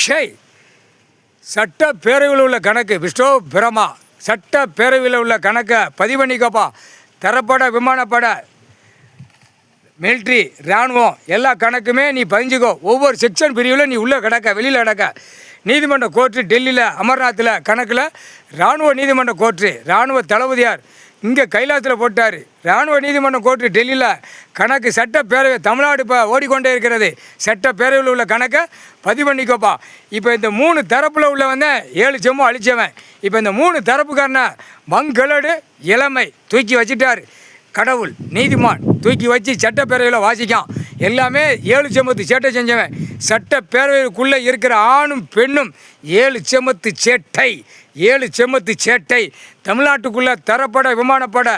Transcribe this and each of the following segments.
Shy சட்டப்பேரவையில் உள்ள கணக்கு விஷ்ணு பிரமா சட்டப்பேரவையில் உள்ள கணக்கை பதிவு பண்ணிக்கப்பா. தரப்பட விமானப்பட மிலிட்ரி இராணுவம் எல்லா கணக்குமே நீ பதிஞ்சுக்கோ. ஒவ்வொரு செக்ஷன் பிரிவில் நீ உள்ளே கிடக்க வெளியில் கிடக்க. நீதிமன்ற கோர்ட்டு டெல்லியில் அமர்நாத்தில் கணக்கில் இராணுவ நீதிமன்ற கோர்ட்டு இராணுவ தளபதியார் இங்கே கைலாசத்தில் போட்டார். இராணுவ நீதிமன்ற கோர்ட்டு டெல்லியில் கணக்கு சட்டப்பேரவை தமிழ்நாடு இப்போ ஓடிக்கொண்டே இருக்கிறது. சட்டப்பேரவையில் உள்ள கணக்கை பதிவு பண்ணிக்கோப்பா. இப்போ இந்த 3 தரப்பில் உள்ள 7 செம்மு அழிச்சவன் இப்போ இந்த 3 தரப்புக்காரன மங்களோடு இளமை தூக்கி வச்சுட்டார். கடவுள் நீதிமான் தூக்கி வச்சு சட்டப்பேரவையில் வாசிக்கான். எல்லாமே 7 செம்மத்து சேட்டை செஞ்சவன். சட்டப்பேரவைக்குள்ளே இருக்கிற ஆணும் பெண்ணும் 7 செம்மத்து சேட்டை 7 செம்மத்து சேட்டை. தமிழ்நாட்டுக்குள்ளே தரப்பட விமானப்பட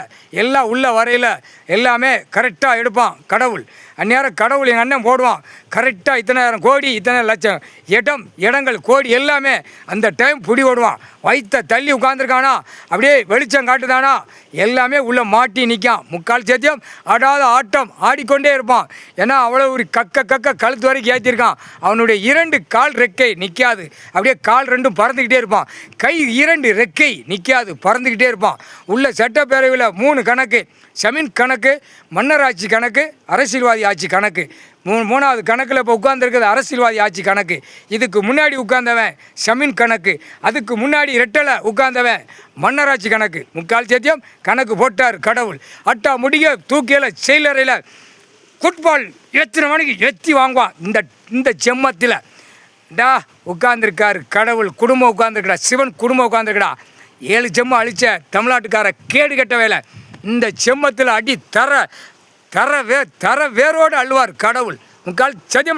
எல்லாம் உள்ள வரையில் எல்லாமே கரெக்டாக எடுப்பான் கடவுள். அந்நேரம் கடவுள் எங்கள் அண்ணன் போடுவான் கரெக்டாக இத்தனாயிரம் கோடி இத்தனை லட்சம் இடங்கள் கோடி எல்லாமே அந்த டைம் பிடி ஓடுவான். வயிற்ற தள்ளி உட்காந்துருக்கானா அப்படியே வெளிச்சம் காட்டுதானா எல்லாமே உள்ளே மாட்டி நிற்கான். முக்கால் சேத்தியம் ஆடாத ஆட்டம் ஆடிக்கொண்டே இருப்பான். ஏன்னா அவ்வளோ ஒரு கக்க கழுத்து வரைக்கும் ஏற்றிருக்கான். அவனுடைய 2 கால் ரெக்கை நிற்காது, அப்படியே கால் 2 பறந்துக்கிட்டே இருப்பான். கை 2 ரெக்கை நிற்காது, பறந்துக்கிட்டே இருப்பான். உள்ள சட்டப்பேரவையில் 3 கணக்கு சமீன் கணக்கு, மன்னராட்சி கணக்கு, அரசியல்வாதி ஆட்சி கணக்கு. 3வது கணக்கில் இப்போ உட்கார்ந்துருக்குது அரசியல்வாதி ஆட்சி கணக்கு. இதுக்கு முன்னாடி உட்கார்ந்தவன் சமீன் கணக்கு, அதுக்கு முன்னாடி ரெட்டலை உட்கார்ந்தவன் மன்னராட்சி கணக்கு. முக்கால் சேத்தியம் கணக்கு போட்டார் கடவுள். அட்டா முடிய தூக்கியில் செயலறையில் ஃபுட்பால் எத்தனை மணிக்கு எத்தி வாங்குவான். இந்த செம்மத்தில் டா உட்கார்ந்துருக்காரு கடவுள். குடும்பம் உட்கார்ந்துருக்கடா, சிவன் குடும்பம் உட்கார்ந்துருக்கடா. 7 செம்ம அழித்த தமிழ்நாட்டுக்கார கேடு கட்ட வேலை. இந்த செம்மத்தில் அடி தர வேரோடு அள்ளுவார் கடவுள். முக்கால் சத்தியம்.